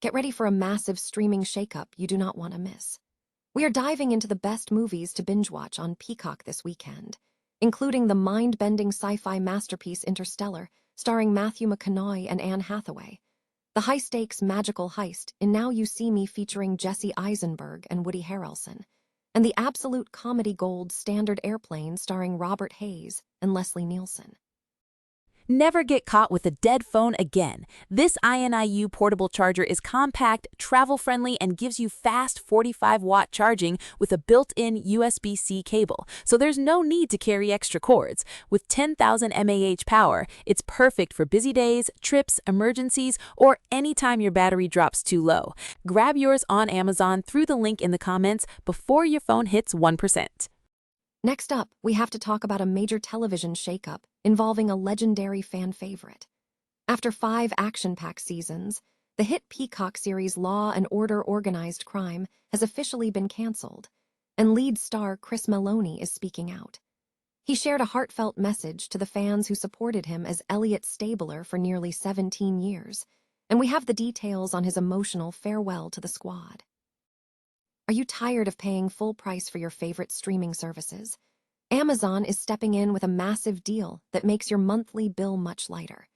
Get ready for a massive streaming shakeup you do not want to miss. We are diving into the best movies to binge watch on Peacock this weekend, including the mind-bending sci-fi masterpiece Interstellar, starring Matthew McConaughey and Anne Hathaway, the high-stakes magical heist in Now You See Me featuring Jesse Eisenberg and Woody Harrelson, and the absolute comedy gold Standard Airplane starring Robert Hayes and Leslie Nielsen. Never get caught with a dead phone again. This INIU portable charger is compact, travel-friendly, and gives you fast 45-watt charging with a built-in USB-C cable, so there's no need to carry extra cords. With 10,000 mAh power, it's perfect for busy days, trips, emergencies, or anytime your battery drops too low. Grab yours on Amazon through the link in the comments before your phone hits 1%. Next up, we have to talk about a major television shakeup involving a legendary fan favorite. After 5 action-packed seasons, the hit Peacock series Law and Order: Organized Crime has officially been canceled, and lead star Chris Meloni is speaking out. He shared a heartfelt message to the fans who supported him as Elliot Stabler for nearly 17 years, and we have the details on his emotional farewell to the squad. Are you tired of paying full price for your favorite streaming services? Amazon is stepping in with a massive deal that makes your monthly bill much lighter.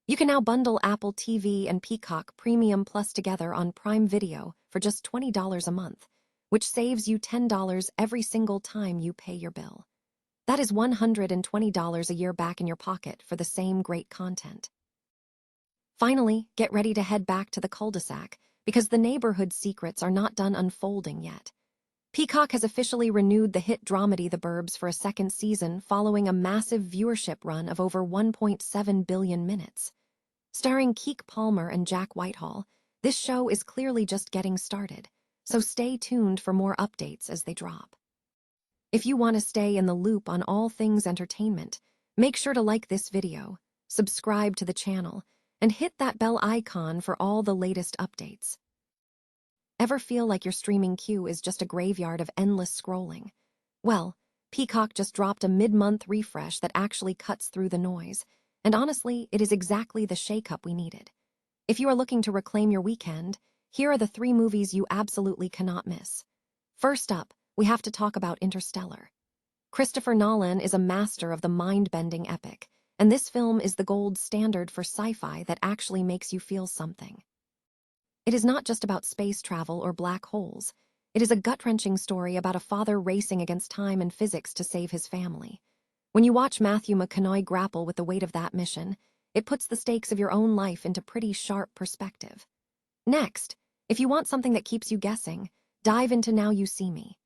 You can now bundle Apple TV and Peacock Premium Plus together on Prime Video for just $20 a month, which saves you $10 every single time you pay your bill. That is $120 a year back in your pocket for the same great content. Finally, get ready to head back to the cul-de-sac, because the neighborhood secrets are not done unfolding yet. Peacock has officially renewed the hit dramedy The Burbs for a second season following a massive viewership run of over 1.7 billion minutes. Starring Keke Palmer and Jack Whitehall, this show is clearly just getting started, so stay tuned for more updates as they drop. If you want to stay in the loop on all things entertainment, make sure to like this video, subscribe to the channel, and hit that bell icon for all the latest updates. Ever feel like your streaming queue is just a graveyard of endless scrolling? Well, Peacock just dropped a mid-month refresh that actually cuts through the noise, and honestly, it is exactly the shakeup we needed. If you are looking to reclaim your weekend, here are the 3 movies you absolutely cannot miss. First up, we have to talk about Interstellar. Christopher Nolan is a master of the mind-bending epic, and this film is the gold standard for sci-fi that actually makes you feel something. It is not just about space travel or black holes. It is a gut-wrenching story about a father racing against time and physics to save his family. When you watch Matthew McConaughey grapple with the weight of that mission, it puts the stakes of your own life into pretty sharp perspective. Next, if you want something that keeps you guessing, dive into Now You See Me.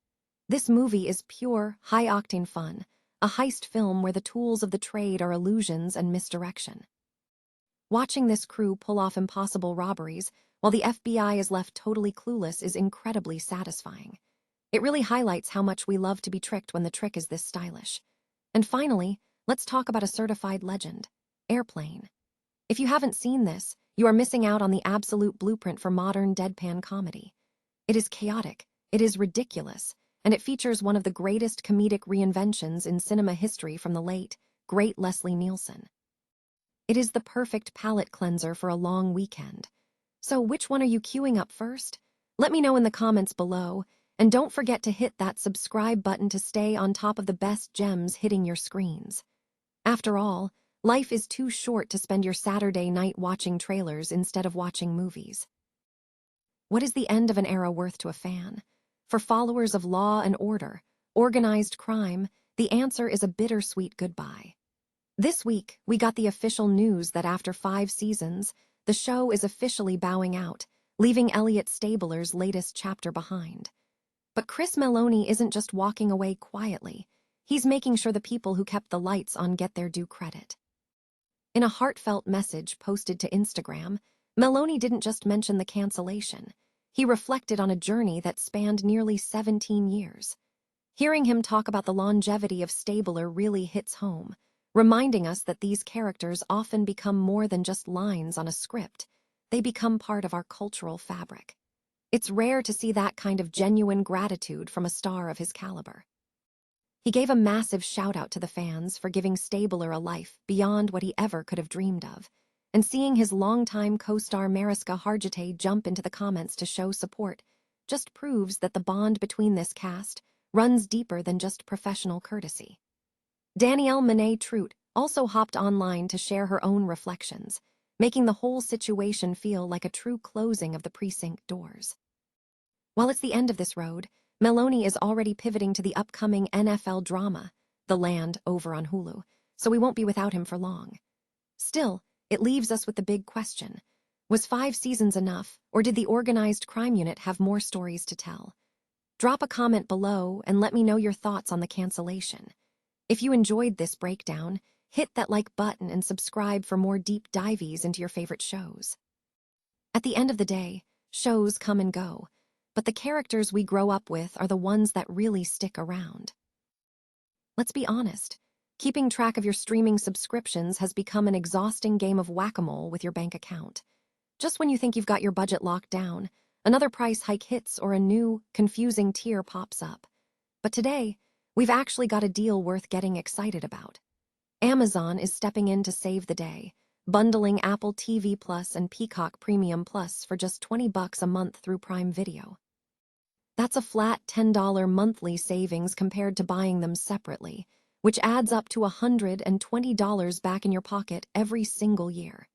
This movie is pure, high-octane fun, a heist film where the tools of the trade are illusions and misdirection. Watching this crew pull off impossible robberies while the FBI is left totally clueless is incredibly satisfying. It really highlights how much we love to be tricked when the trick is this stylish. And finally, let's talk about a certified legend, Airplane. If you haven't seen this, you are missing out on the absolute blueprint for modern deadpan comedy. It is chaotic, it is ridiculous, and it features one of the greatest comedic reinventions in cinema history from the late, great Leslie Nielsen. It is the perfect palate cleanser for a long weekend. So which one are you queuing up first? Let me know in the comments below, and don't forget to hit that subscribe button to stay on top of the best gems hitting your screens. After all, life is too short to spend your Saturday night watching trailers instead of watching movies. What is the end of an era worth to a fan? For followers of Law and Order, Organized Crime, the answer is a bittersweet goodbye. This week, we got the official news that after 5 seasons, the show is officially bowing out, leaving Elliot Stabler's latest chapter behind. But Chris Meloni isn't just walking away quietly. He's making sure the people who kept the lights on get their due credit. In a heartfelt message posted to Instagram, Meloni didn't just mention the cancellation. He reflected on a journey that spanned nearly 17 years. Hearing him talk about the longevity of Stabler really hits home, reminding us that these characters often become more than just lines on a script. They become part of our cultural fabric. It's rare to see that kind of genuine gratitude from a star of his caliber. He gave a massive shout-out to the fans for giving Stabler a life beyond what he ever could have dreamed of, and seeing his longtime co-star Mariska Hargitay jump into the comments to show support just proves that the bond between this cast runs deeper than just professional courtesy. Danielle Monet-Trout also hopped online to share her own reflections, making the whole situation feel like a true closing of the precinct doors. While it's the end of this road, Meloni is already pivoting to the upcoming NFL drama, The Land, over on Hulu, so we won't be without him for long. Still, it leaves us with the big question. Was 5 seasons enough, or did the organized crime unit have more stories to tell? Drop a comment below and let me know your thoughts on the cancellation. If you enjoyed this breakdown, hit that like button and subscribe for more deep dives into your favorite shows. At the end of the day, shows come and go, but the characters we grow up with are the ones that really stick around. Let's be honest, keeping track of your streaming subscriptions has become an exhausting game of whack-a-mole with your bank account. Just when you think you've got your budget locked down, another price hike hits or a new, confusing tier pops up. But today, we've actually got a deal worth getting excited about. Amazon is stepping in to save the day, bundling Apple TV Plus and Peacock Premium Plus for just $20 a month through Prime Video. That's a flat $10 monthly savings compared to buying them separately, which adds up to $120 back in your pocket every single year.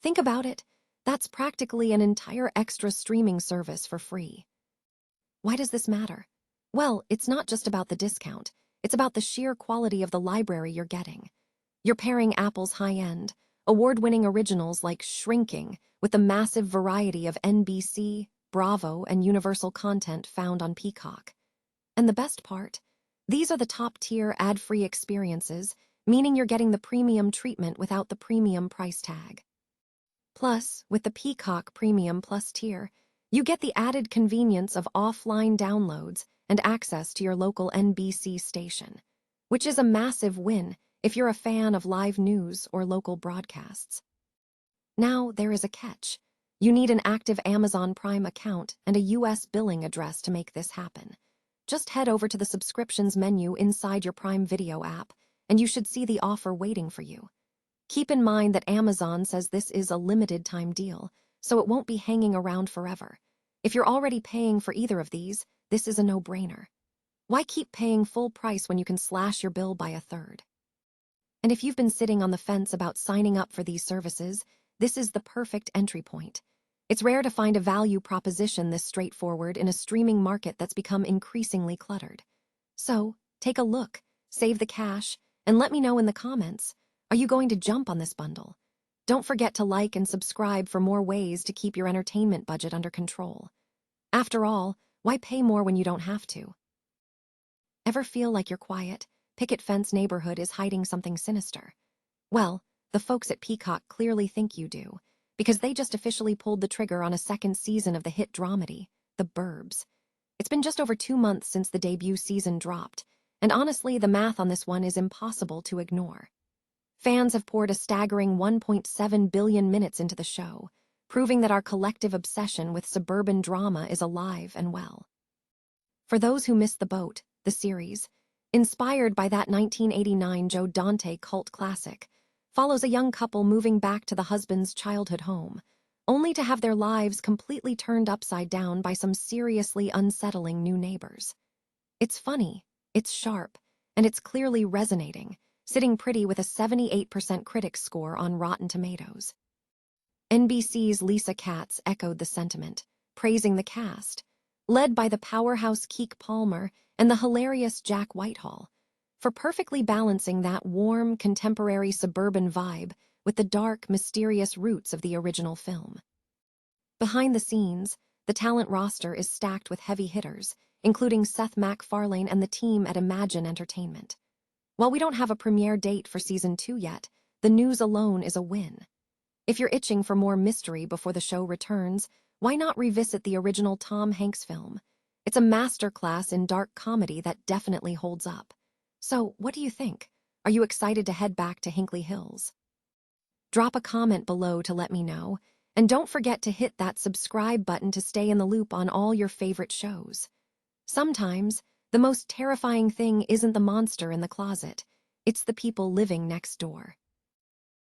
Think about it, that's practically an entire extra streaming service for free. Why does this matter? Well, it's not just about the discount, it's about the sheer quality of the library you're getting. You're pairing Apple's high-end, award-winning originals like Shrinking with the massive variety of NBC, Bravo, and Universal content found on Peacock. And the best part? These are the top-tier ad-free experiences, meaning you're getting the premium treatment without the premium price tag. Plus, with the Peacock Premium Plus tier, you get the added convenience of offline downloads and access to your local NBC station, which is a massive win if you're a fan of live news or local broadcasts. Now, there is a catch. You need an active Amazon Prime account and a US billing address to make this happen. Just head over to the subscriptions menu inside your Prime Video app, and you should see the offer waiting for you. Keep in mind that Amazon says this is a limited-time deal, so it won't be hanging around forever. If you're already paying for either of these, this is a no-brainer. Why keep paying full price when you can slash your bill by a third? And if you've been sitting on the fence about signing up for these services, this is the perfect entry point. It's rare to find a value proposition this straightforward in a streaming market that's become increasingly cluttered. So, take a look, save the cash, and let me know in the comments. Are you going to jump on this bundle? Don't forget to like and subscribe for more ways to keep your entertainment budget under control. After all, why pay more when you don't have to? Ever feel like your quiet, picket fence neighborhood is hiding something sinister? Well, the folks at Peacock clearly think you do, because they just officially pulled the trigger on a second season of the hit dramedy, The Burbs. It's been just over 2 months since the debut season dropped, and honestly, the math on this one is impossible to ignore. Fans have poured a staggering 1.7 billion minutes into the show, proving that our collective obsession with suburban drama is alive and well. For those who missed the boat, the series, inspired by that 1989 Joe Dante cult classic, follows a young couple moving back to the husband's childhood home, only to have their lives completely turned upside down by some seriously unsettling new neighbors. It's funny, it's sharp, and it's clearly resonating, sitting pretty with a 78% critic score on Rotten Tomatoes. NBC's Lisa Katz echoed the sentiment, praising the cast, led by the powerhouse Keke Palmer and the hilarious Jack Whitehall, for perfectly balancing that warm, contemporary suburban vibe with the dark, mysterious roots of the original film. Behind the scenes, the talent roster is stacked with heavy hitters, including Seth MacFarlane and the team at Imagine Entertainment. While we don't have a premiere date for Season 2 yet, the news alone is a win. If you're itching for more mystery before the show returns, why not revisit the original Tom Hanks film? It's a masterclass in dark comedy that definitely holds up. So, what do you think? Are you excited to head back to Hinkley Hills? Drop a comment below to let me know, and don't forget to hit that subscribe button to stay in the loop on all your favorite shows. Sometimes, the most terrifying thing isn't the monster in the closet, it's the people living next door.